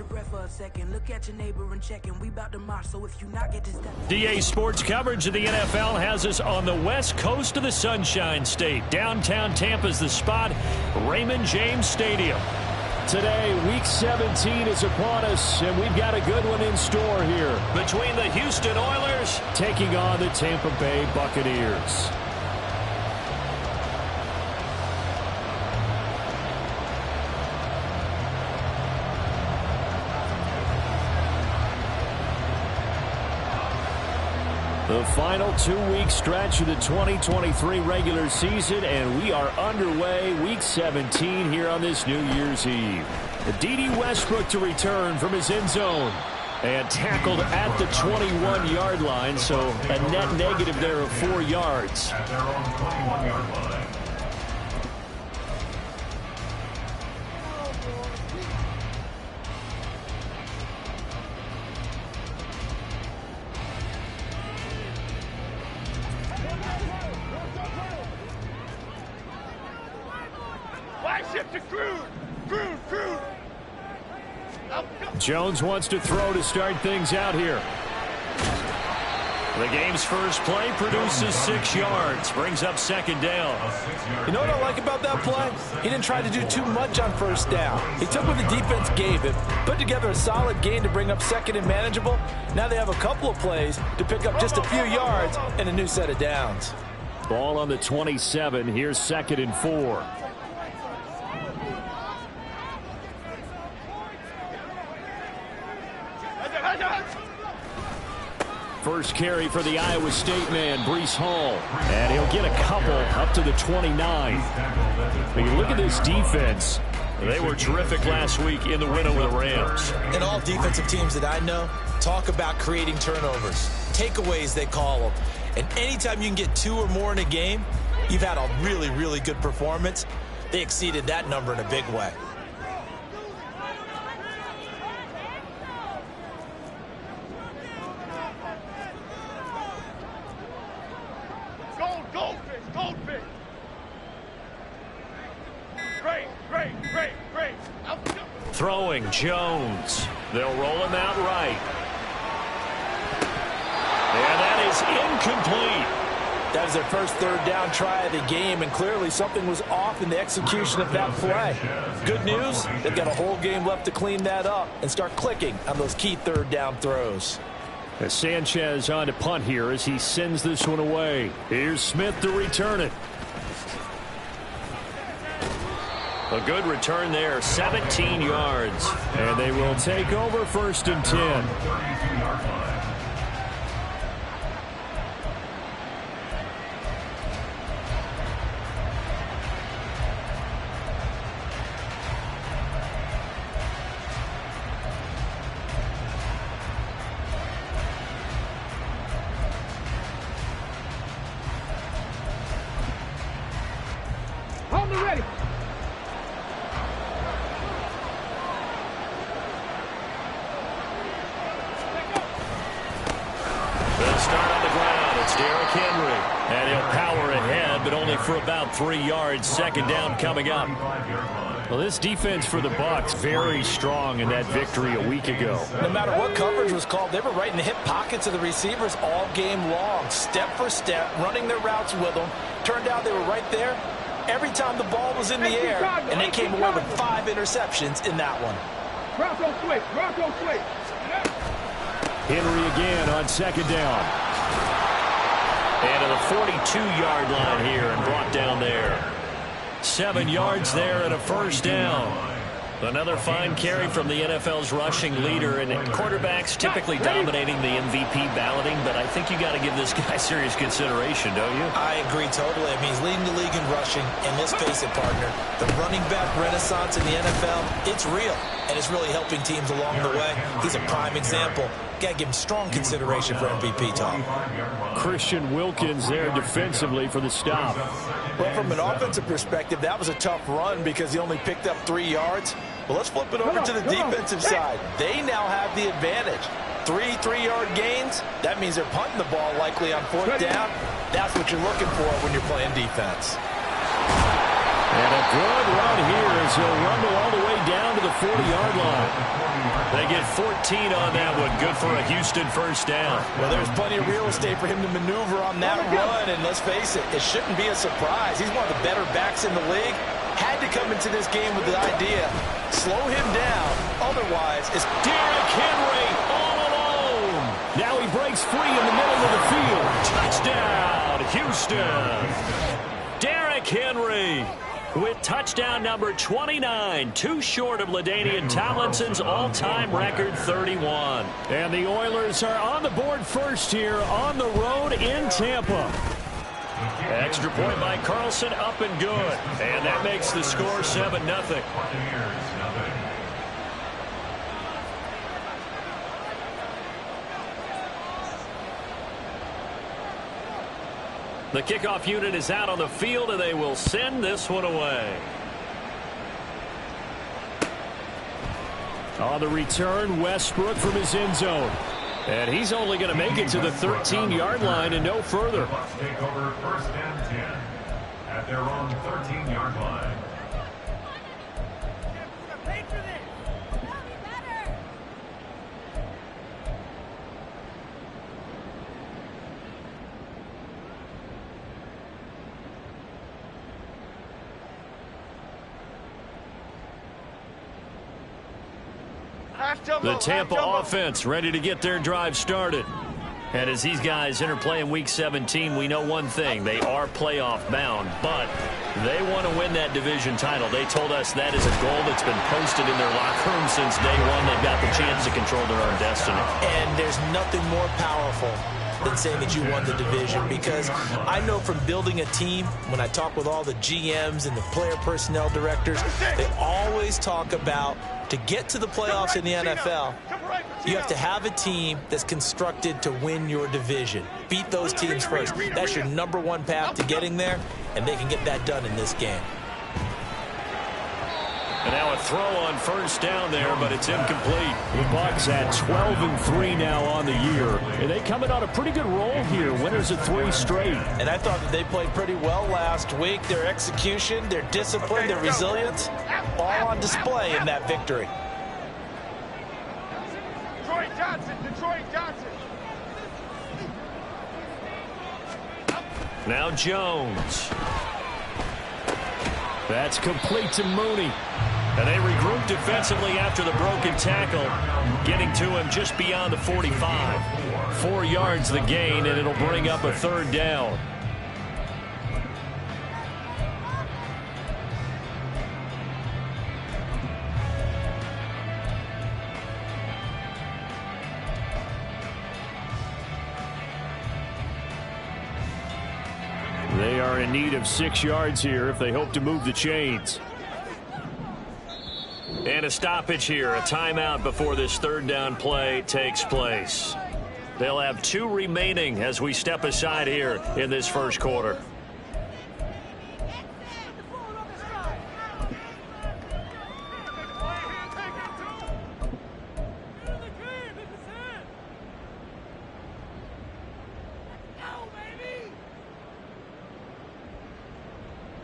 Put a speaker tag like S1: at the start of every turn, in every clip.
S1: your breath for a second. Look at your neighbor and check, and we about to march. So if you not get to step.
S2: DA Sports coverage of the NFL has us on the west coast of the Sunshine State. Downtown Tampa's the spot, Raymond James Stadium.
S3: Today, Week 17 is upon us, and we've got a good one in store here.
S2: Between the Houston Oilers
S3: taking on the Tampa Bay Buccaneers. The final 2-week stretch of the 2023 regular season, and we are underway Week 17 here on this New Year's Eve. D.D. Westbrook to return from his end zone and tackled at the 21-yard line, so a net negative there of 4 yards.
S4: At their own 21-yard line.
S3: Jones wants to throw to start things out here.
S2: The game's first play produces 6 yards, brings up second down.
S5: You know what I like about that play? He didn't try to do too much on first down. He took what the defense gave him, put together a solid gain to bring up second and manageable. Now they have a couple of plays to pick up just a few yards and a new set of downs.
S3: Ball on the 27. Here's 2nd and 4. First carry for the Iowa State man, Breece Hall. And he'll get a couple up to the 29. When you look at this defense,
S2: they were terrific last week in the win over the Rams.
S5: And all defensive teams that I know talk about creating turnovers. Takeaways, they call them. And anytime you can get 2 or more in a game, you've had a really, really good performance. They exceeded that number in a big way.
S6: Goldfish. Great.
S2: Throwing Jones. They'll roll him out right. And that is incomplete.
S5: That was their first third down try of the game, and clearly something was off in the execution of that play. Good news, they've got a whole game left to clean that up and start clicking on those key third down throws.
S3: As Sanchez on to punt here as he sends this one away. Here's Smith to return it.
S2: A good return there, 17 yards.
S3: And they will take over 1st and 10.
S6: Ready.
S2: They'll start on the ground. It's Derrick Henry. And he'll power ahead, but only for about 3 yards. Second down coming up.
S3: Well, this defense for the Bucs very strong in that victory a week ago.
S5: No matter what coverage was called, they were right in the hip pockets of the receivers all game long. Step for step, running their routes with them. Turned out they were right there every time the ball was in the air, and they came away with 5 interceptions in that one.
S6: Bronco switch.
S3: Henry again on second down.
S2: And to the 42-yard line here and brought down there. 7 yards there and a first down. Another fine carry from the NFL's rushing leader, and quarterbacks typically dominating the MVP balloting, but I think you got to give this guy serious consideration, don't you?
S5: I agree totally. I mean, he's leading the league in rushing, and let's face it, partner, the running back renaissance in the NFL, it's real, and it's really helping teams along the way. He's a prime example. Got to give him strong consideration for MVP talk.
S3: Christian Wilkins there defensively for the stop.
S5: Well, from an offensive perspective, that was a tough run because he only picked up 3 yards. Well, let's flip it over to the defensive side. They now have the advantage. 3 3-yard gains. That means they're punting the ball likely on 4th down. That's what you're looking for when you're playing defense.
S3: And a good run here as he'll rumble all the way down to the 40-yard line.
S2: get 14 on that one. Good for a Houston first down.
S5: Well, there's plenty of real estate for him to maneuver on that run, and let's face it, it shouldn't be a surprise. He's one of the better backs in the league. Had to come into this game with the idea, slow him down, otherwise it's
S2: Derrick Henry all alone.
S3: Now he breaks free in the middle of the field.
S2: Touchdown, Houston. Derrick Henry with touchdown number 29, too short of LaDainian Tomlinson's all-time record 31.
S3: And the Oilers are on the board first here on the road in Tampa.
S2: Extra point by Carlson, up and good. And that makes the score 7-0. The kickoff unit is out on the field, and they will send this one away.
S3: On the return, Westbrook from his end zone. And he's only going to make it to the 13-yard line and no further.
S4: Bucks take over 1st and 10 at their own 13-yard line.
S2: The Tampa offense ready to get their drive started. And as these guys enter play in Week 17, we know one thing. They are playoff bound, but they want to win that division title. They told us that is a goal that's been posted in their locker room since day one. They've got the chance to control their own destiny.
S5: And there's nothing more powerful than saying that you won the division, because I know from building a team, when I talk with all the GMs and the player personnel directors, they always talk about, to get to the playoffs in the NFL, you have to have a team that's constructed to win your division. Beat those teams first. That's your #1 path to getting there, and they can get that done in this game.
S2: And now a throw on first down there, but it's incomplete.
S3: The Bucks at 12-3 now on the year. And they coming on a pretty good roll here. Winners of 3 straight.
S5: And I thought that they played pretty well last week. Their execution, their discipline, their resilience, all on display in that victory.
S6: Detroit Johnson.
S2: Now Jones.
S3: That's complete to Mooney.
S2: And they regroup defensively after the broken tackle, getting to him just beyond the 45. 4 yards the gain, and it'll bring up a 3rd down.
S3: They are in need of 6 yards here if they hope to move the chains.
S2: And a stoppage here, a timeout before this 3rd down play takes place. They'll have 2 remaining as we step aside here in this first quarter.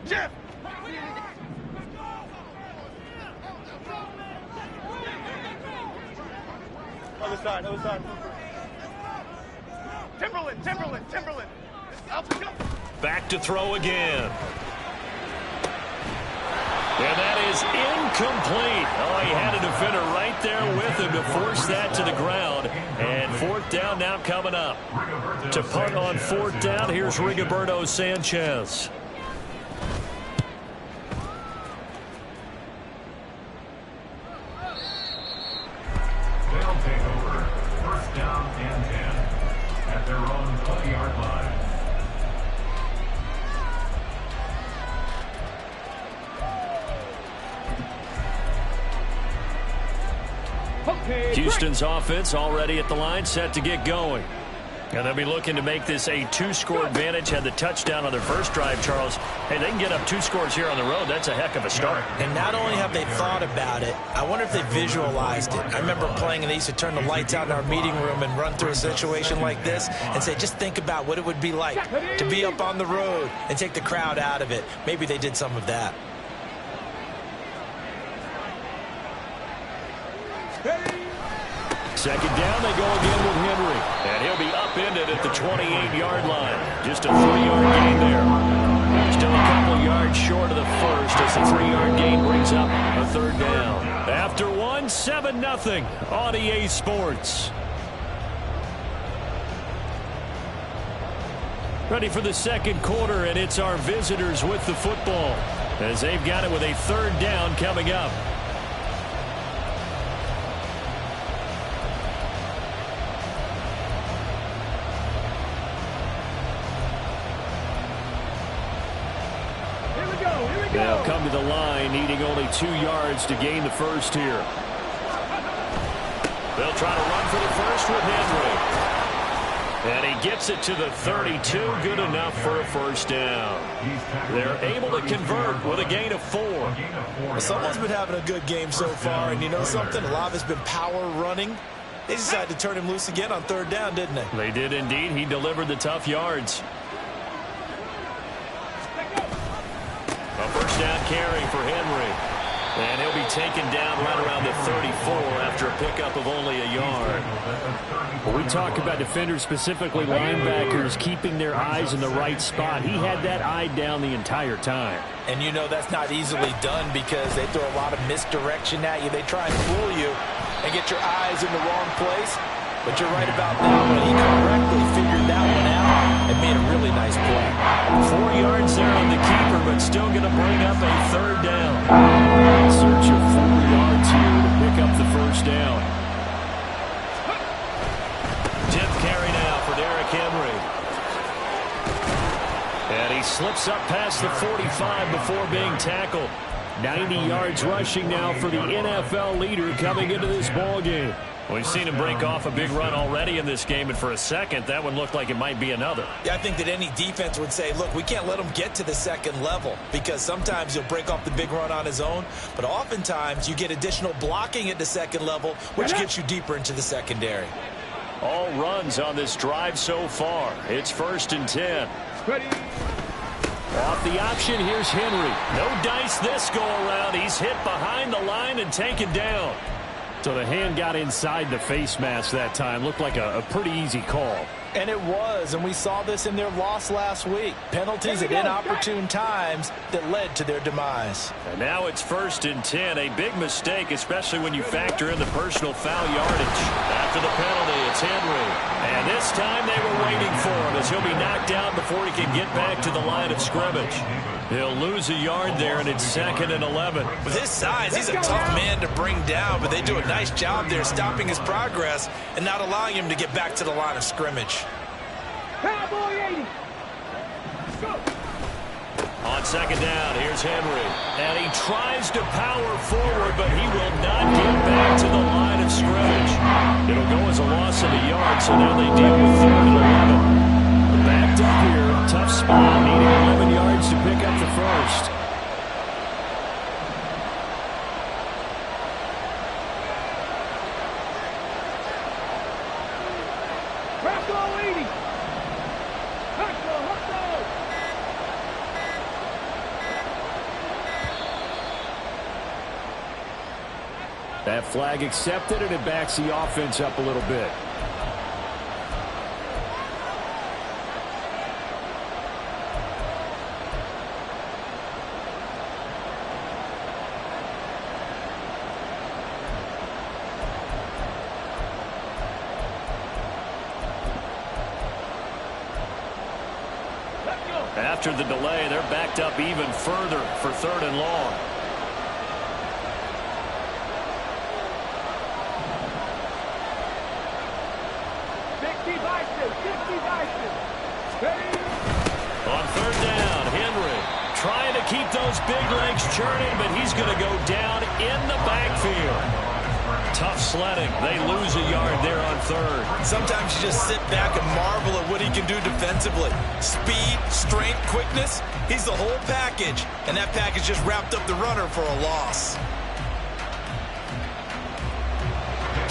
S6: Jeff! Other side, other side. Timberland.
S2: Back to throw again. And that is incomplete. Oh, he had a defender right there with him to force that to the ground. And 4th down now coming up. To punt on 4th down, here's Rigoberto Sanchez.
S4: They'll take over 1st down and 10 at their own 20-yard line.
S2: Houston's offense already at the line, set to get going. And they'll be looking to make this a 2-score advantage. Had the touchdown on their first drive, Charles. Hey, they can get up 2 scores here on the road. That's a heck of a start.
S5: And not only have they thought about it, I wonder if they visualized it. I remember playing, and they used to turn the lights out in our meeting room and run through a situation like this and say, just think about what it would be like to be up on the road and take the crowd out of it. Maybe they did some of that.
S3: Second down, they go again with Henry.
S2: And he'll be upended at the 28-yard line. Just a 3-yard gain there. Still a couple yards short of the first as the 3-yard gain brings up a third down.
S3: After one, 7-0 on EA Sports. Ready for the second quarter, and it's our visitors with the football as they've got it with a third down coming up. They'll come to the line, needing only 2 yards to gain the first here.
S2: They'll try to run for the first with Henry. And he gets it to the 32, good enough for a first down. They're able to convert with a gain of 4.
S5: Well, someone's been having a good game so far, and you know something? A lot of it's been power running. They decided to turn him loose again on third down, didn't they?
S2: They did indeed. He delivered the tough yards. A first down carry for Henry. And he'll be taken down right around the 34 after a pickup of only a yard.
S3: When we talk about defenders, specifically linebackers, keeping their eyes in the right spot, he had that eye down the entire time.
S5: And you know that's not easily done because they throw a lot of misdirection at you. They try and fool you and get your eyes in the wrong place. But you're right about that one. He correctly figured that one out and made a really nice play.
S2: 4 yards there on the keeper, but still going to bring up a third down.
S3: Search of 4 yards here to pick up the first down.
S2: 10th carry now for Derrick Henry. And he slips up past the 45 before being tackled.
S3: 90 yards rushing now for the NFL leader coming into this ballgame.
S2: We've seen him break off a big run already in this game, and for a second, that one looked like it might be another.
S5: Yeah, I think that any defense would say, look, we can't let him get to the second level because sometimes he'll break off the big run on his own, but oftentimes you get additional blocking at the second level, which gets you deeper into the secondary.
S2: All runs on this drive so far. It's 1st and 10.
S3: Off the option, here's Henry.
S2: No dice this go-around. He's hit behind the line and taken down.
S3: So the hand got inside the face mask that time. Looked like a pretty easy call.
S5: And it was, and we saw this in their loss last week. Penalties at inopportune times that led to their demise.
S2: And now it's 1st and 10. A big mistake, especially when you factor in the personal foul yardage. After the penalty, it's Henry. And this time they were waiting for him as he'll be knocked down before he can get back to the line of scrimmage. He'll lose a yard there, and it's 2nd and 11.
S5: With his size, he's a tough man to bring down, but they do a nice job there stopping his progress and not allowing him to get back to the line of scrimmage.
S2: On 2nd down, here's Henry. And he tries to power forward, but he will not get back to the line of scrimmage. It'll go as a loss of a yard, so now they deal with 3rd and 11. Backed up here, tough spot, needing 11 yards to pick up the first.
S3: That flag accepted, and it backs the offense up a little bit.
S2: After the delay, they're backed up even further for 3rd and long. On 3rd down, Henry trying to keep those big legs churning, but he's going to go down in the backfield. Tough sledding. They lose a yard there on 3rd.
S5: Sometimes you just sit back and marvel at what he can do defensively. Speed, strength, quickness. He's the whole package, and that package just wrapped up the runner for a loss.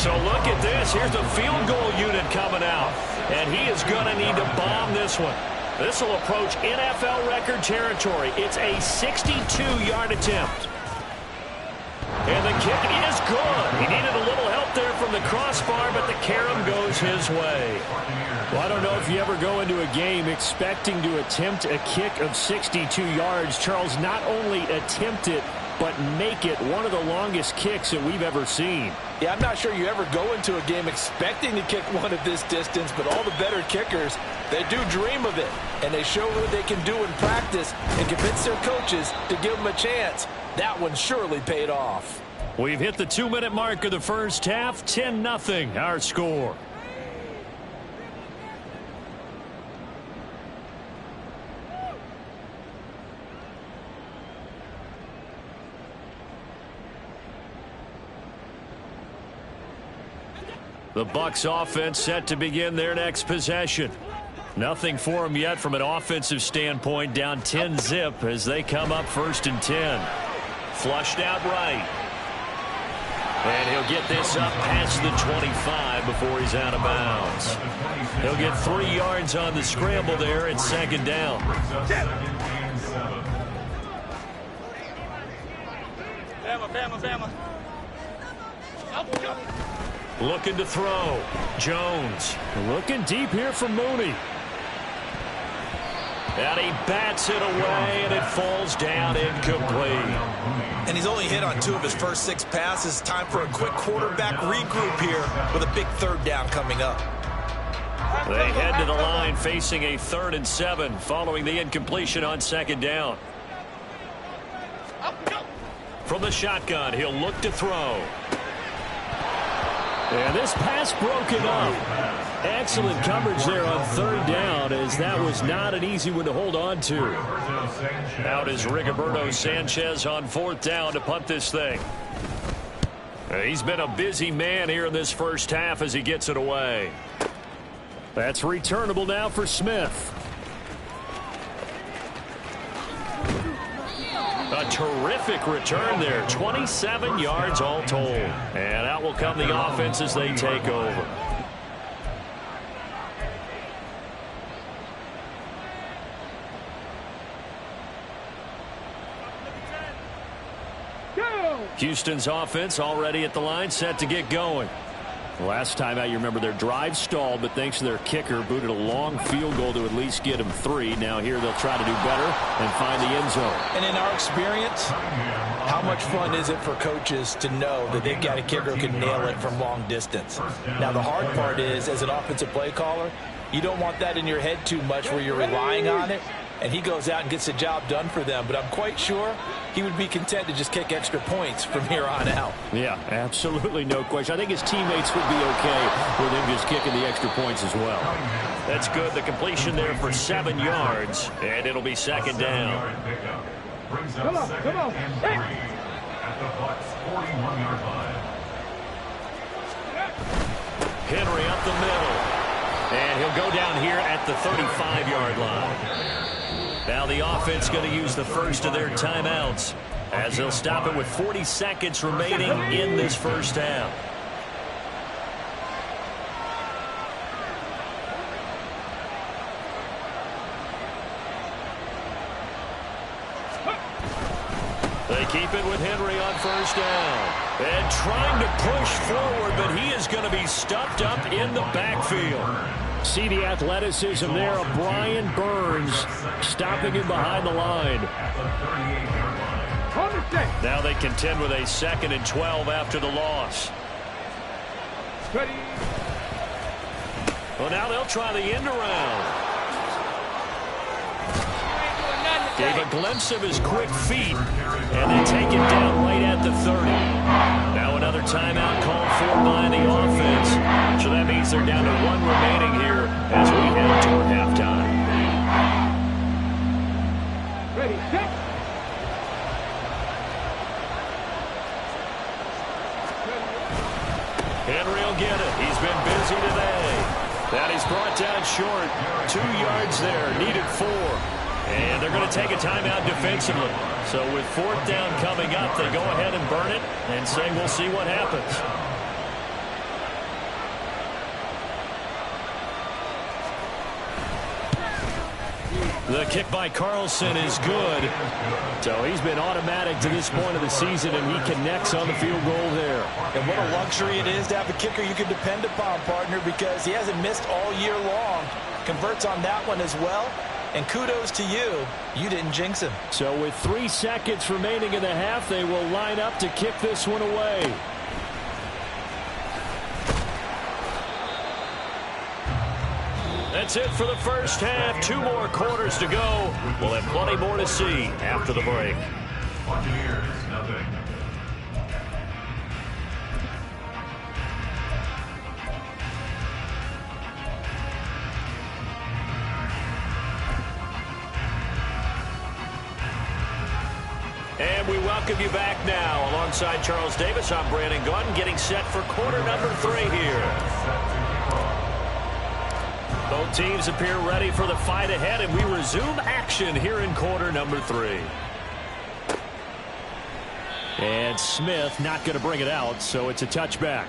S2: So look at this. Here's the field goal unit coming out, and he is going to need to bomb this one. This will approach NFL record territory. It's a 62-yard attempt. And the kick is good. He needed a little help there from the crossbar, but carom goes his way.
S3: Well, I don't know if you ever go into a game expecting to attempt a kick of 62 yards. Charles, not only attempt it, but make it one of the longest kicks that we've ever seen.
S5: Yeah, I'm not sure you ever go into a game expecting to kick one of this distance, but all the better kickers, they do dream of it. And they show what they can do in practice and convince their coaches to give them a chance. That one surely paid off.
S2: We've hit the 2-minute mark of the first half. 10-0 our score. The Bucs offense set to begin their next possession. Nothing for them yet from an offensive standpoint, down 10-zip as they come up 1st and 10. Flushed out right. And he'll get this up past the 25 before he's out of bounds. He'll get 3 yards on the scramble there at 2nd down.
S6: Bama.
S2: Looking to throw. Jones.
S3: Looking deep here for Mooney.
S2: And he bats it away, and it falls down incomplete.
S5: And he's only hit on 2 of his first 6 passes. Time for a quick quarterback regroup here with a big 3rd down coming up.
S2: They head to the line facing a 3rd and 7 following the incompletion on 2nd down. From the shotgun, he'll look to throw.
S3: And this pass broken up. Excellent coverage there on 3rd down, as that was not an easy one to hold on to.
S2: Out is Rigoberto Sanchez on 4th down to punt this thing. He's been a busy man here in this first half as he gets it away.
S3: That's returnable now for Smith.
S2: A terrific return there. 27 yards all told. And out will come the offense as they take over. Houston's offense already at the line, set to get going.
S3: Last time out, you remember their drive stalled, but thanks to their kicker, booted a long field goal to at least get them 3. Now here they'll try to do better and find the end zone.
S5: And in our experience, how much fun is it for coaches to know that they've got a kicker who can nail it from long distance? Now the hard part is, as an offensive play caller, you don't want that in your head too much where you're relying on it, and he goes out and gets the job done for them. But I'm quite sure he would be content to just kick extra points from here on out.
S3: Yeah, absolutely no question. I think his teammates would be okay with him just kicking the extra points as well.
S2: That's good. The completion there for 7 yards, and it'll be 2nd down.
S6: Come on. Hey.
S4: At the Bucs 41-yard line.
S2: Henry up the middle. And he'll go down here at the 35-yard line. Now the offense going to use the first of their timeouts as they'll stop it with 40 seconds remaining in this first half. They keep it with Henry on 1st down. And trying to push forward, but he is going to be stuffed up in the backfield.
S3: See the athleticism there of Brian Burns stopping him behind the line.
S2: Now they contend with a 2nd and 12 after the loss. Well, now they'll try the end around. Gave a glimpse of his quick feet, and they take it down right at the 30. Now another timeout called for by the offense. So that means they're down to 1 remaining here as we head toward halftime.
S6: Ready, set.
S2: Henry will get it. He's been busy today. That he's brought down short. 2 yards there. Needed 4. And they're going to take a timeout defensively. So with 4th down coming up, they go ahead and burn it and say we'll see what happens. The kick by Carlson is good.
S3: So he's been automatic to this point of the season, and he connects on the field goal there.
S5: And what a luxury it is to have a kicker you can depend upon, partner, because he hasn't missed all year long. Converts on that one as well. And kudos to you. You didn't jinx him.
S3: So with 3 seconds remaining in the half, they will line up to kick this one away.
S2: That's it for the first half. 2 more quarters to go. We'll have plenty more to see after the break.
S4: Buccaneers, nothing.
S2: And we welcome you back now. Alongside Charles Davis, I'm Brandon Gaudin, getting set for quarter number 3 here. Both teams appear ready for the fight ahead, and we resume action here in quarter number 3.
S3: And Smith not going to bring it out, so it's a touchback.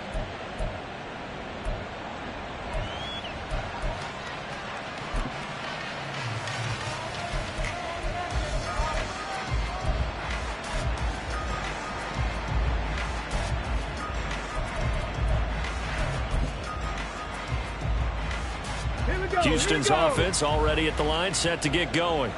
S3: Houston's offense already at the line, set to get going.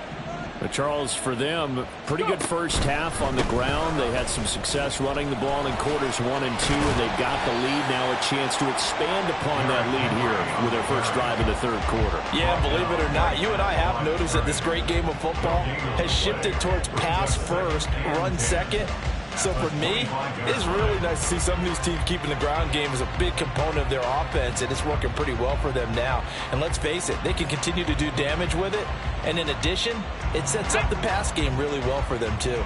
S3: But Charles, for them, pretty good first half on the ground. They had some success running the ball in quarters 1 and 2, and they've got the lead now, a chance to expand upon that lead here with their first drive in the third quarter.
S5: Yeah, believe it or not, you and I have noticed that this great game of football has shifted towards pass first, run second. So for me, it's really nice to see some of these teams keeping the ground game as a big component of their offense, and it's working pretty well for them now. And let's face it, they can continue to do damage with it. And in addition, it sets up the pass game really well for them too.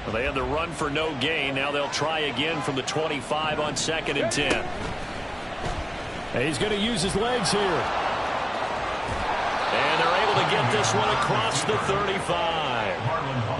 S2: Well, they had the run for no gain. Now they'll try again from the 25 on 2nd and 10.
S3: And he's going to use his legs here.
S2: And they're able to get this one across the 35.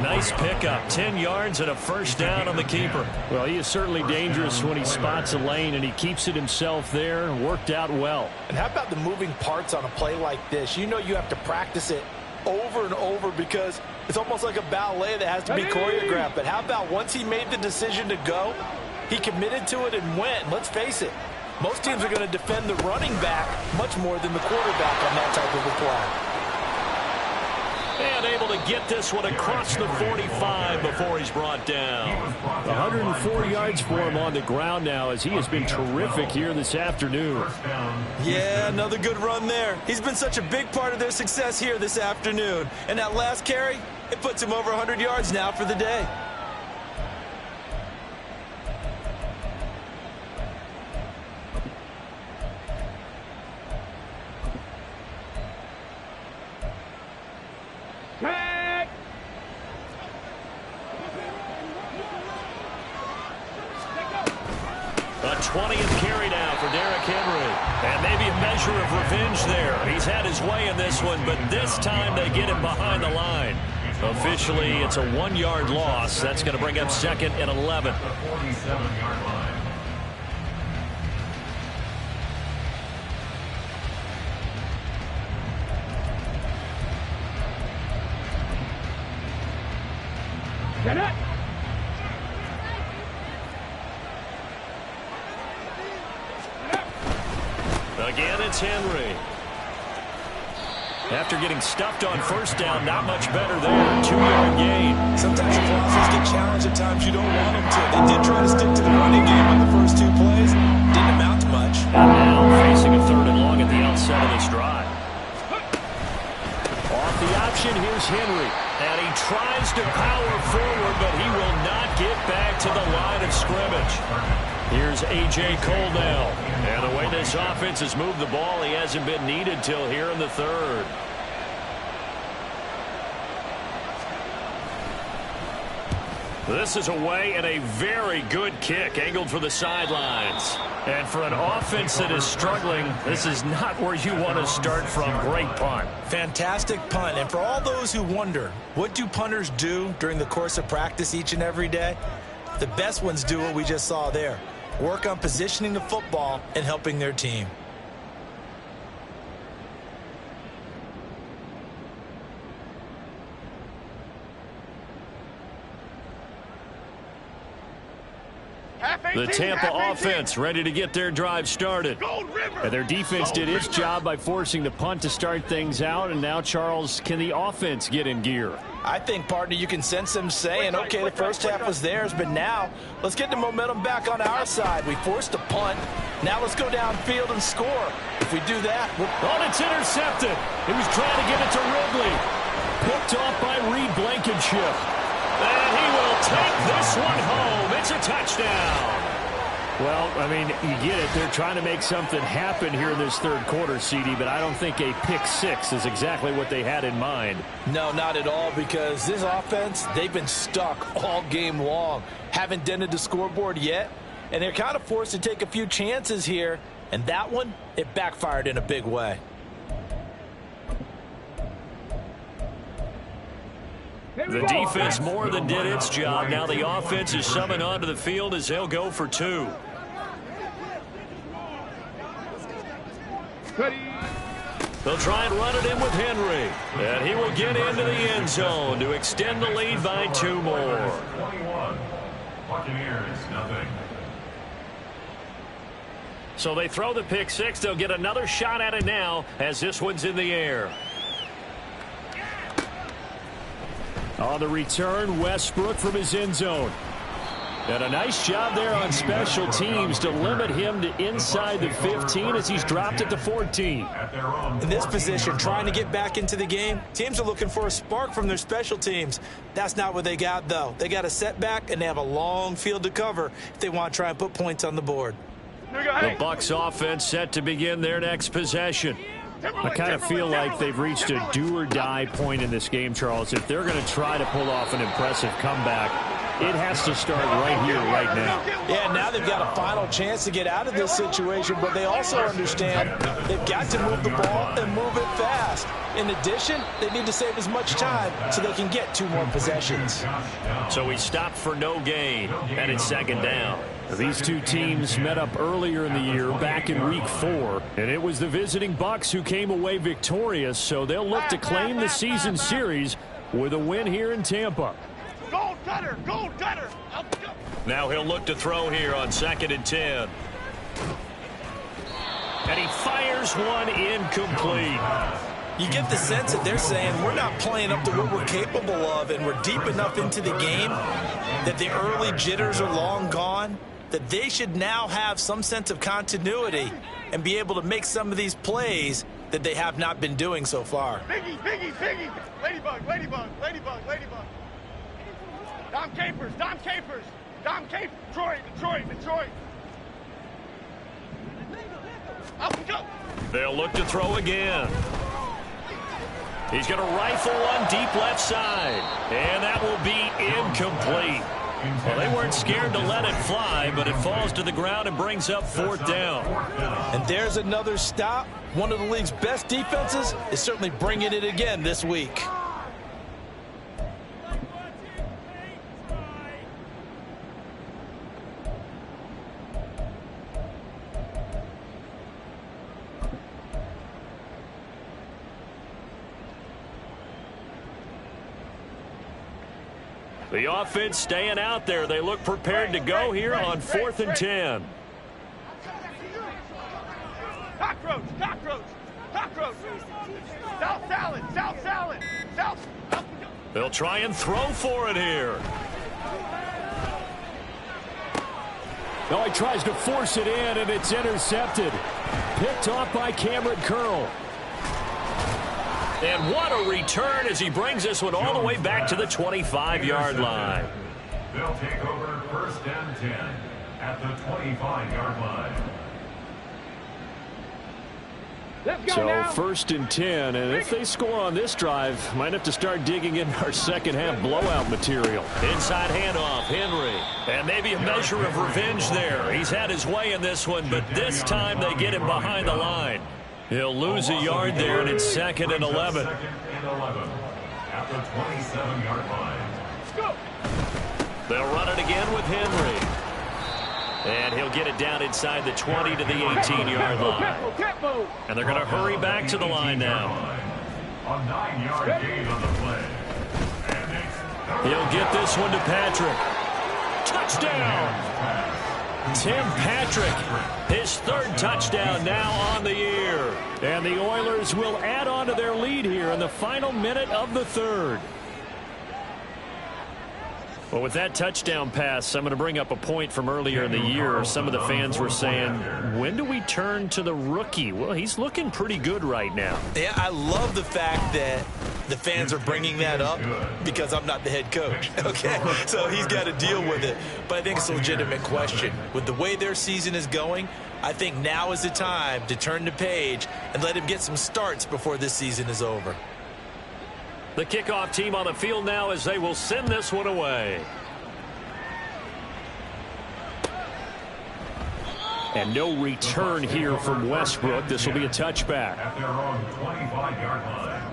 S2: Nice pickup, 10 yards and a first down on the keeper.
S3: Well, he is certainly dangerous when he spots a lane, and he keeps it himself there, and worked out well.
S5: And how about the moving parts on a play like this? You know you have to practice it over and over because it's almost like a ballet that has to be choreographed. But how about once he made the decision to go, he committed to it and went. Let's face it, most teams are going to defend the running back much more than the quarterback on that type of a play.
S2: And able to get this one across the 45 before he's brought down.
S3: 104 yards for him on the ground now, as he has been terrific here this afternoon.
S5: Yeah, another good run there. He's been such a big part of their success here this afternoon. And that last carry, it puts him over 100 yards now for the day.
S2: A 20th carry now for Derrick Henry. And maybe a measure of revenge there. He's had his way in this one, but this time they get him behind the line. Officially, it's a 1-yard loss. That's going to bring up 2nd and 11.
S4: 47-yard line.
S6: Get it!
S2: Again, it's Henry. After getting stuffed on first down, not much better there. 2-yard gain.
S5: Sometimes your offense get challenged at times you don't want them to. They did try to stick to the running game on the first 2 plays. Didn't amount to much.
S2: And now facing a 3rd and long at the outset of this drive.
S3: Off the option, here's Henry.
S2: And he tries to power forward, but he will not get back to the line of scrimmage. Here's A.J. Cole now. And the way this offense has moved the ball, he hasn't been needed till here in the 3rd. This is away and a very good kick angled for the sidelines. And for an offense that is struggling, this is not where you want to start from. Great punt.
S5: Fantastic punt. And for all those who wonder, what do punters do during the course of practice each and every day? The best ones do what we just saw there. Work on positioning the football and helping their team.
S2: The Tampa offense ready to get their drive started.
S3: And their defense did its job by forcing the punt to start things out. And now, Charles, can the offense get in gear?
S5: I think, partner, you can sense them saying, okay, the first half was theirs, but now let's get the momentum back on our side. We forced a punt. Now let's go downfield and score. If we do that,
S3: oh, it's intercepted. He was trying to give it to Ridley. Picked off by Reed Blankenship.
S2: And he will take this one home. It's a touchdown.
S3: Well, I mean, you get it. They're trying to make something happen here in this third quarter, CD, but I don't think a pick six is exactly what they had in mind.
S5: no, not at all, because this offense, they've been stuck all game long. Haven't dented the scoreboard yet, and they're kind of forced to take a few chances here, and that one, it backfired in a big way.
S2: The defense more than did its job. Now the offense is summoned onto the field as they'll go for two. They'll try and run it in with Henry. And he will get into the end zone to extend the lead by 2 more.
S4: 21. Buccaneers, nothing.
S2: So they throw the pick six. They'll get another shot at it now as this one's in the air.
S3: On the return, Westbrook from his end zone. And a nice job there on special teams to limit him to inside the 15 as he's dropped it to 14.
S5: In this position, trying to get back into the game, teams are looking for a spark from their special teams. That's not what they got, though. They got a setback, and they have a long field to cover if they want to try and put points on the board.
S2: The Bucs offense set to begin their next possession.
S3: I kind of feel like they've reached a do-or-die point in this game, Charles. If they're going to try to pull off an impressive comeback, it has to start right here, right now.
S5: Yeah, now they've got a final chance to get out of this situation, but they also understand they've got to move the ball and move it fast. In addition, they need to save as much time so they can get 2 more possessions.
S2: So he stopped for no gain, and it's second down.
S3: These two teams met up earlier in the year, back in Week 4, and it was the visiting Bucs who came away victorious, so they'll look to claim the season series with a win here in Tampa.
S6: Gold cutter, gold cutter.
S2: Now he'll look to throw here on 2nd and 10. And he fires one incomplete.
S5: You get the sense that they're saying we're not playing up to what we're capable of, and we're deep enough into the game that the early jitters are long gone, that they should now have some sense of continuity and be able to make some of these plays that they have not been doing so far.
S6: Biggie, biggie, biggie. Ladybug, ladybug, ladybug, ladybug. Dom Capers, Dom Capers. Dom Capers. Detroit, Detroit, Detroit. Up and go.
S2: They'll look to throw again. He's going to rifle one deep left side. And that will be incomplete. Well, they weren't scared to let it fly, but it falls to the ground and brings up 4th down.
S5: And there's another stop. One of the league's best defenses is certainly bringing it again this week.
S2: The offense staying out there. They look prepared to go here on 4th and 10.
S6: Cockroach, cockroach, cockroach. South salad, south salad, south. Up and go.
S2: They'll try and throw for it here.
S3: Oh, he tries to force it in, and it's intercepted. Picked off by Cameron Curl.
S2: And what a return as he brings this one all the way back to the 25-yard line.
S4: They'll take over 1st and 10 at the 25-yard line.
S6: Let's go
S3: So
S6: now.
S3: 1st and 10, and if they score on this drive, might have to start digging in our second-half blowout material.
S2: Inside handoff, Henry. And maybe a measure of revenge there. He's had his way in this one, but this time they get him behind the line. He'll lose a yard there, and it's 2nd and 11.
S4: 2nd and 11 at the 27-yard line.
S6: Let's go.
S2: They'll run it again with Henry. And he'll get it down inside the 20 to the 18-yard line. And they're going to hurry back to the line now.
S4: A 9-yard gain on the play. And
S2: He'll get this one to Patrick. Touchdown! Tim Patrick, his third touchdown now on the year.
S3: And the Oilers will add on to their lead here in the final minute of the third.
S2: Well, with that touchdown pass, I'm going to bring up a point from earlier in the year. Some of the fans were saying, when do we turn to the rookie? Well, he's looking pretty good right now.
S5: Yeah, I love the fact that the fans are bringing that up because I'm not the head coach, okay? So he's got to deal with it. But I think it's a legitimate question. With the way their season is going, I think now is the time to turn the page and let him get some starts before this season is over.
S2: The kickoff team on the field now as they will send this one away.
S3: And no return here from Westbrook. This will be a touchback.
S4: At their own 25-yard line.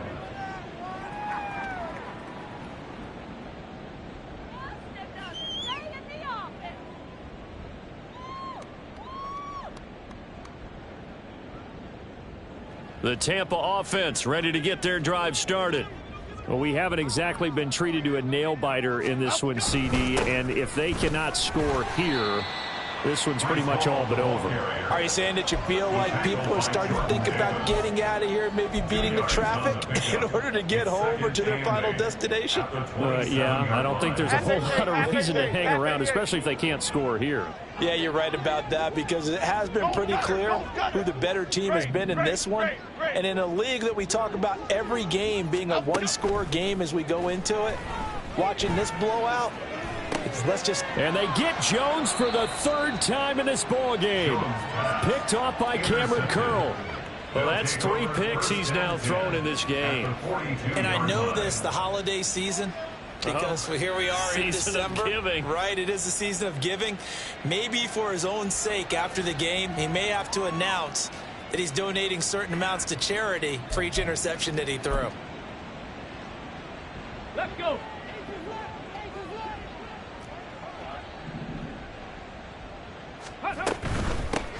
S2: The Tampa offense ready to get their drive started.
S3: Well, we haven't exactly been treated to a nail-biter in this one, CD, and if they cannot score here, this one's pretty much all but over.
S5: Are you saying that you feel like people are starting to think about getting out of here, maybe beating the traffic in order to get home or to their final destination?
S3: Yeah, I don't think there's a whole lot of reason to hang around, especially if they can't score here.
S5: Yeah, you're right about that because it has been pretty clear who the better team has been in this one. And in a league that we talk about every game being a one-score game as we go into it, watching this blowout,
S3: And they get Jones for the third time in this ball game. Picked off by Cameron Curl.
S2: Well, that's 3 picks he's now thrown in this game.
S5: And I know this, the holiday season, because here we are in December. Right, it is the season of giving. Maybe for his own sake after the game, he may have to announce that he's donating certain amounts to charity for each interception that he threw.
S6: Let's go.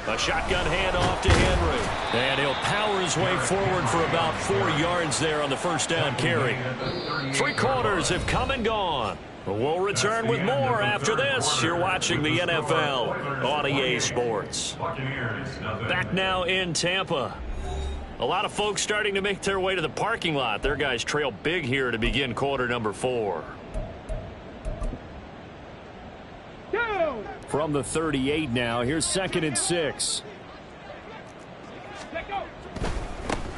S2: A shotgun handoff to Henry. And he'll power his way forward for about 4 yards there on the first down carry. 3 quarters have come and gone. We'll return with more after this. You're watching the NFL on EA Sports. Back now in Tampa. A lot of folks starting to make their way to the parking lot. Their guys trail big here to begin quarter number 4.
S3: From the 38 now, here's 2nd and 6.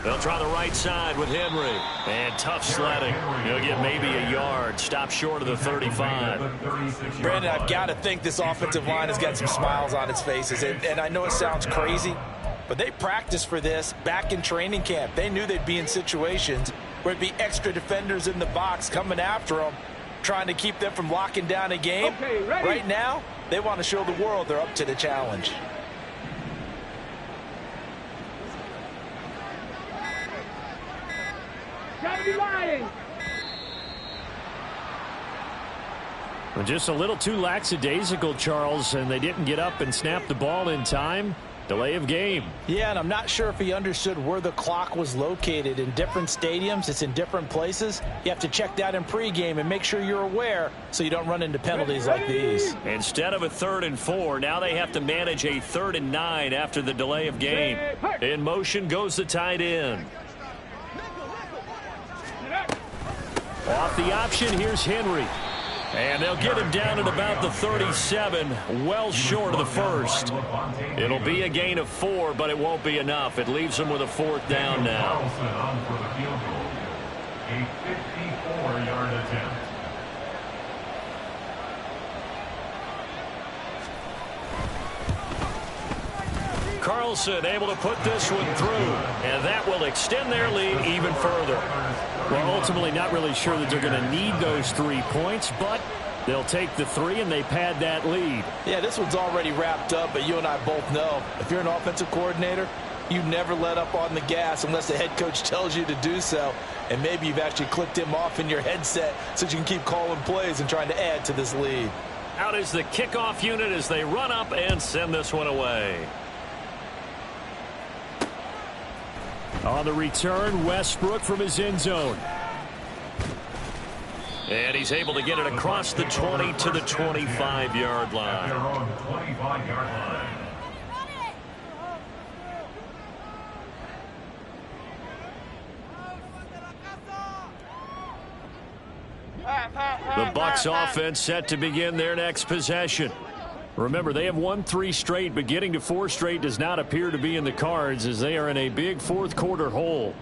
S2: They'll try the right side with Henry. And tough sledding. He'll get maybe a yard. Stop short of the 35.
S5: Brandon, I've got to think this offensive line has got some smiles on its faces. And I know it sounds crazy, but they practiced for this back in training camp. They knew they'd be in situations where it'd be extra defenders in the box coming after them, trying to keep them from locking down a game.
S6: Okay, ready?
S5: Right now, they want to show the world they're up to the challenge.
S6: Gotta be lying.
S3: Well, just a little too lackadaisical, Charles, and they didn't get up and snap the ball in time. Delay of game.
S5: Yeah, and I'm not sure if he understood where the clock was located. In different stadiums, it's in different places. You have to check that in pregame and make sure you're aware so you don't run into penalties like these.
S2: Instead of a 3rd and 4, now they have to manage a 3rd and 9 after the delay of game. In motion goes the tight end.
S3: Off the option, here's Henry.
S2: And they'll get him down at about the 37, well short of the first. It'll be a gain of 4, but it won't be enough. It leaves them with a 4th down now.
S4: A 54-yard attempt.
S2: Carlson able to put this one through, and that will extend their lead even further.
S3: Well, ultimately not really sure that they're going to need those 3 points, but they'll take the 3 and they pad that lead.
S5: Yeah, this one's already wrapped up, but you and I both know if you're an offensive coordinator, you never let up on the gas unless the head coach tells you to do so. And maybe you've actually clicked him off in your headset so you can keep calling plays and trying to add to this lead.
S2: Out is the kickoff unit as they run up and send this one away.
S3: On the return, Westbrook from his end zone.
S2: And he's able to get it across the 20 to the 25-yard line.
S4: 5-yard line.
S3: The Bucs offense set to begin their next possession. Remember, they have won 3 straight, but getting to 4 straight does not appear to be in the cards as they are in a big fourth quarter hole.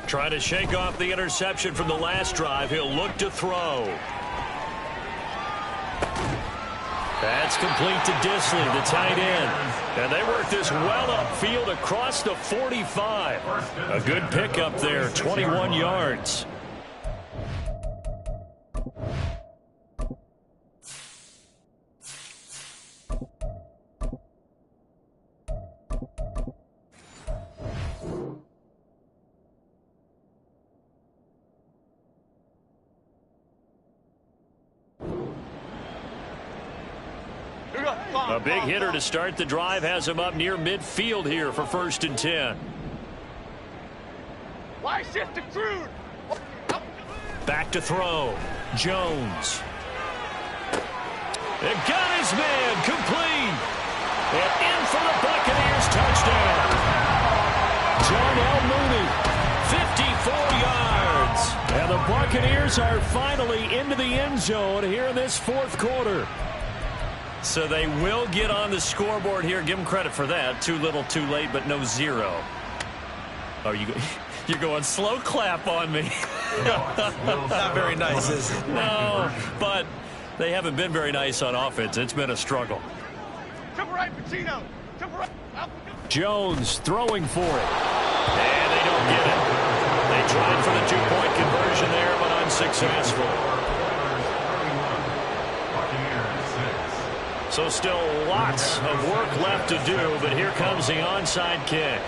S2: Trying to shake off the interception from the last drive. He'll look to throw. That's complete to Disley, the tight end. And they work this well upfield across the 45. A good pickup there, 21 yards. A big hitter to start the drive has him up near midfield here for 1st and 10.
S6: Why shift to crude?
S2: Back to throw. Jones. It got his man complete. And in for the Buccaneers touchdown.
S3: John L. Mooney, 54 yards. And the Buccaneers are finally into the end zone here in this fourth quarter.
S2: So they will get on the scoreboard here. Give them credit for that. Too little, too late, but no 0. Oh, you're going slow clap on me.
S5: Not very nice, is it?
S2: No, but they haven't been very nice on offense. It's been a struggle.
S6: Jump right, Pacino. Jump right.
S3: Jones throwing for it.
S2: And they don't get it. They tried for the 2-point conversion there, but unsuccessful. So still lots of work left to do, but here comes the onside kick.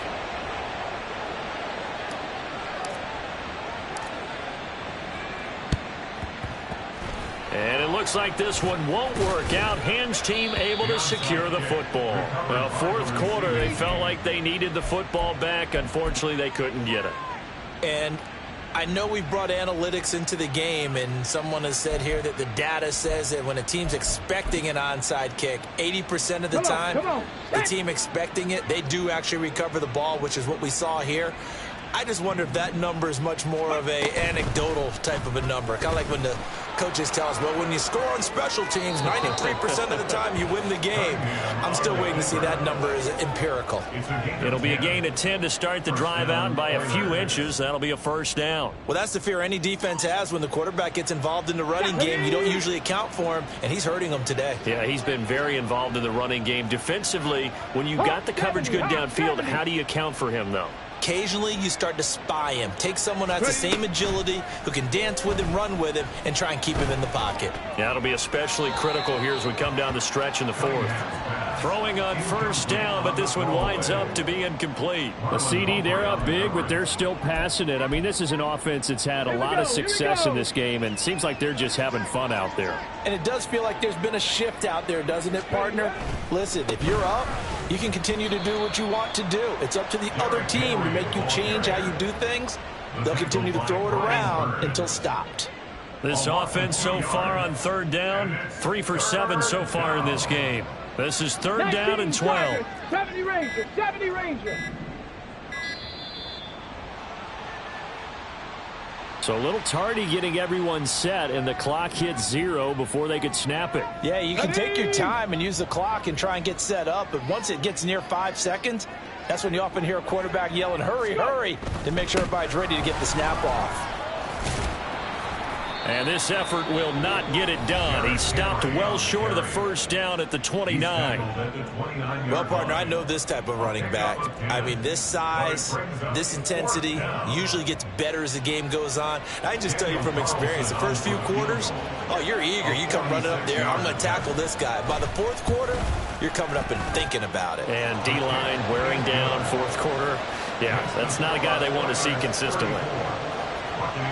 S2: And it looks like this one won't work out. Hans team able to secure the football. Well, fourth quarter, they felt like they needed the football back. Unfortunately, they couldn't get it.
S5: And I know we've brought analytics into the game, and someone has said here that the data says that when a team's expecting an onside kick, 80% of the time, the team expecting it, they do actually recover the ball, which is what we saw here. I just wonder if that number is much more of a anecdotal type of a number. Kind of like when the coaches tell us, well, when you score on special teams, 93% of the time you win the game. I'm still waiting to see that number is empirical.
S2: It'll be a gain of 10 to start the drive out by a few inches. That'll be a 1st down.
S5: Well, that's the fear any defense has when the quarterback gets involved in the running game. You don't usually account for him, and he's hurting them today.
S2: Yeah, he's been very involved in the running game. Defensively, when you got the coverage good downfield, how do you account for him, though?
S5: Occasionally, you start to spy him. Take someone that's the same agility, who can dance with him, run with him, and try and keep him in the pocket.
S2: Yeah, it'll be especially critical here as we come down the stretch in the 4th. Throwing on 1st down, but this one winds up to be incomplete.
S3: The CD, they're up big, but they're still passing it. I mean, this is an offense that's had a lot of success in this game, and it seems like they're just having fun out there.
S5: And it does feel like there's been a shift out there, doesn't it, partner? Listen, if you're up, you can continue to do what you want to do. It's up to the other team to make you change how you do things. They'll continue to throw it around until stopped.
S2: This offense so far on 3rd down, 3 for 7 so far in this game. This is 3rd down and 12.
S6: 70 Ranger, 70 Ranger.
S3: So a little tardy getting everyone set, and the clock hits 0 before they could snap it.
S5: Yeah, you can take your time and use the clock and try and get set up, but once it gets near 5 seconds, that's when you often hear a quarterback yelling, hurry, hurry, to make sure everybody's ready to get the snap off.
S2: And this effort will not get it done. He stopped well short of the 1st down at the 29.
S5: Well, partner, I know this type of running back. I mean, this size, this intensity usually gets better as the game goes on. I can just tell you from experience, the first few quarters, oh, you're eager. You come running up there, I'm going to tackle this guy. By the 4th quarter, you're coming up and thinking about it.
S2: And D-line wearing down 4th quarter. Yeah, that's not a guy they want to see consistently.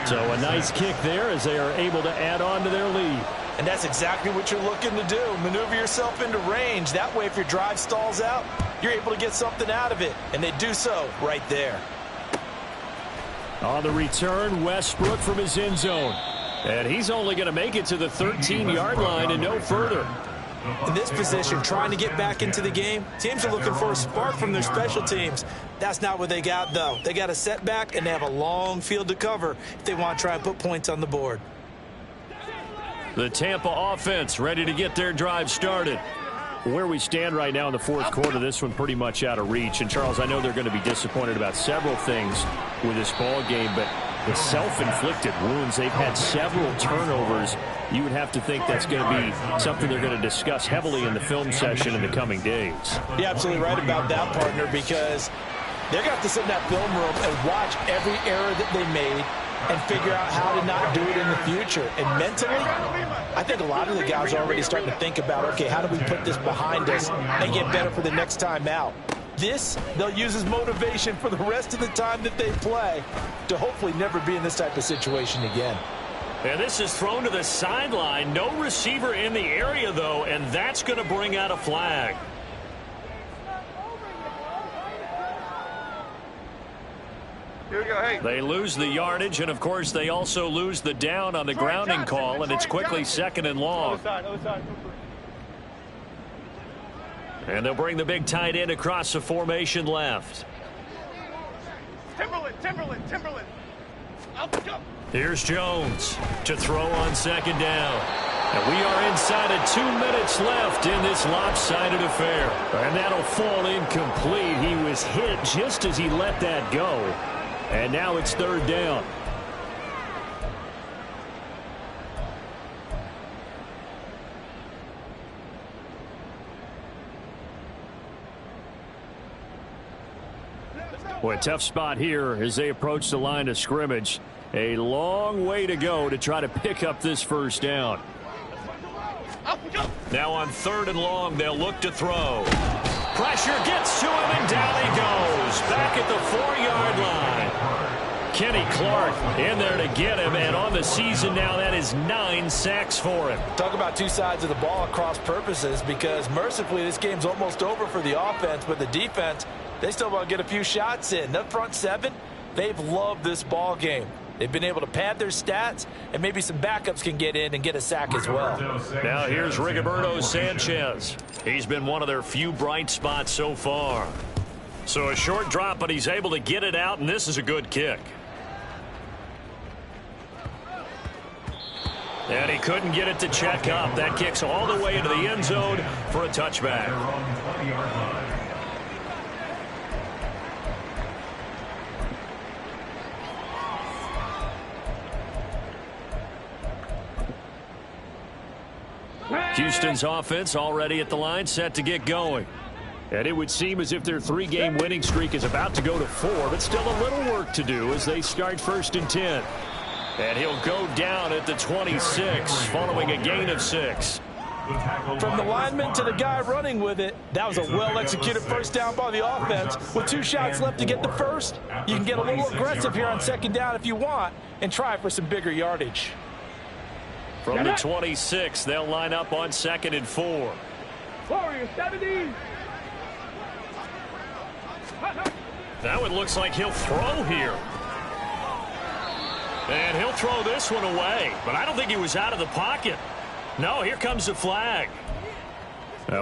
S3: So a nice kick there as they are able to add on to their lead.
S5: And that's exactly what you're looking to do. Maneuver yourself into range. That way, if your drive stalls out, you're able to get something out of it. And they do so right there.
S3: On the return, Westbrook from his end zone. And he's only going to make it to the 13-yard line and no further.
S5: In this position, trying to get back into the game, teams are looking for a spark from their special teams. That's not what they got, though. They got a setback, and they have a long field to cover if they want to try and put points on the board.
S2: The Tampa offense ready to get their drive started.
S3: Where we stand right now in the fourth quarter, this one pretty much out of reach. And, Charles, I know they're going to be disappointed about several things with this ball game, but the self-inflicted wounds, they've had several turnovers. You would have to think that's going to be something they're going to discuss heavily in the film session in the coming days.
S5: You're absolutely right about that, partner, because they're going to have to sit in that film room and watch every error that they made and figure out how to not do it in the future. And mentally, I think a lot of the guys are already starting to think about, okay, how do we put this behind us and get better for the next time out? This, they'll use as motivation for the rest of the time that they play to hopefully never be in this type of situation again.
S2: And this is thrown to the sideline. No receiver in the area, though, and that's going to bring out a flag.
S6: Here we go, hey.
S2: They lose the yardage, and, of course, they also lose the down on the grounding call, and it's quickly second and long.
S6: Other side.
S2: And they'll bring the big tight end across the formation left.
S6: Timberland. Up, go.
S2: Here's Jones to throw on second down. And we are inside of 2 minutes left in this lopsided affair. And that'll fall incomplete. He was hit just as he let that go. And now it's third down.
S3: Boy, a tough spot here as they approach the line of scrimmage. A long way to go to try to pick up this first down.
S2: Now on third and long, they'll look to throw. Pressure gets to him, and down he goes. Back at the 4-yard line. Kenny Clark in there to get him, and on the season now, that is 9 sacks for him.
S5: Talk about two sides of the ball at cross purposes, because mercifully this game's almost over for the offense, but the defense, they still want to get a few shots in. The front seven, they've loved this ball game. They've been able to pad their stats, and maybe some backups can get in and get a sack as well.
S2: Now here's Rigoberto Sanchez. He's been one of their few bright spots so far. So a short drop, but he's able to get it out, and this is a good kick. And he couldn't get it to check up. That kicks all the way into the end zone for a touchback. Houston's offense already at the line, set to get going.
S3: And it would seem as if their 3-game winning streak is about to go to 4, but still a little work to do as they start first and 10.
S2: And he'll go down at the 26 following a gain of 6.
S5: From the lineman to the guy running with it, that was a well-executed first down by the offense. With 2 shots left to get the first, you can get a little aggressive here on second down if you want and try for some bigger yardage.
S2: From the 26, they'll line up on 2nd and 4.
S6: Warrior 70.
S2: That one looks like he'll throw here. And he'll throw this one away, but I don't think he was out of the pocket. No, here comes the flag.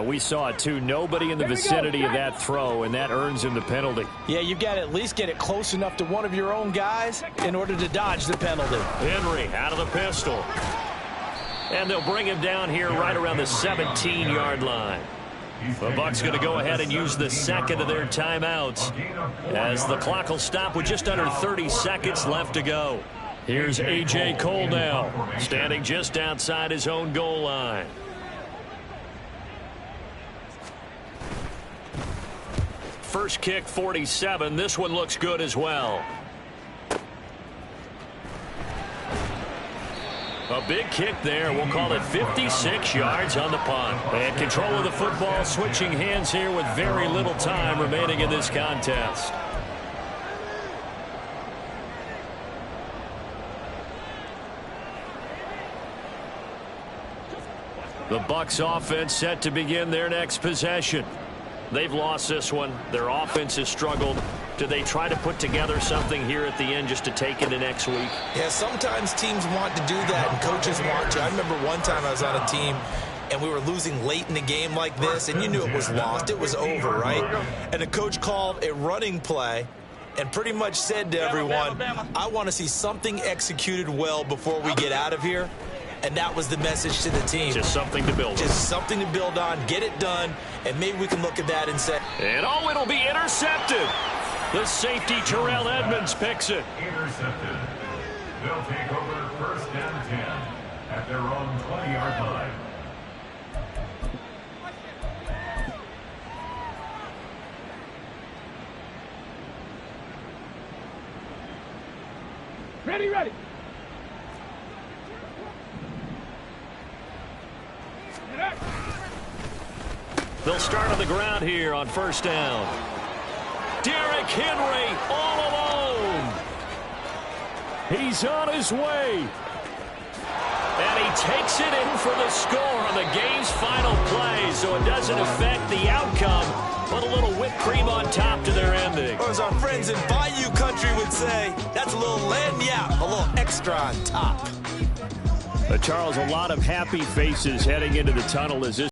S3: We saw it too. Nobody in the vicinity of that throw, and that earns him the penalty.
S5: Yeah, you've got to at least get it close enough to one of your own guys in order to dodge the penalty.
S2: Henry out of the pistol. And they'll bring him down here right around the 17-yard line. The Bucs going to go ahead and use the second of their timeouts as the clock will stop with just under 30 seconds left to go. Here's A.J. Cole now, standing just outside his own goal line. First kick, 47. This one looks good as well. A big kick there. We'll call it 56 yards on the punt. And control of the football switching hands here with very little time remaining in this contest. The Bucs offense set to begin their next possession. They've lost this one. Their offense has struggled. Do they try to put together something here at the end just to take into next week?
S5: Yeah, sometimes teams want to do that and coaches want to. I remember one time I was on a team and we were losing late in the game like this, and you knew it was lost. It was over, right? And the coach called a running play and pretty much said to everyone, I want to see something executed well before we get out of here. And that was the message to the team.
S2: Just something to build on.
S5: Just something to build on, get it done, and maybe we can look at that and say.
S2: And oh, it'll be intercepted. The safety, Terrell Edmonds, picks it.
S4: Intercepted. They'll take over first and 10 at their own 20-yard line.
S6: Ready.
S2: They'll start on the ground here on first down. Derrick Henry all alone.
S3: He's on his way.
S2: And he takes it in for the score on the game's final play, so it doesn't affect the outcome, but a little whipped cream on top to their ending.
S5: Or as our friends in Bayou Country would say, that's a little lagniappe, a little extra on top.
S3: Charles, a lot of happy faces heading into the tunnel as this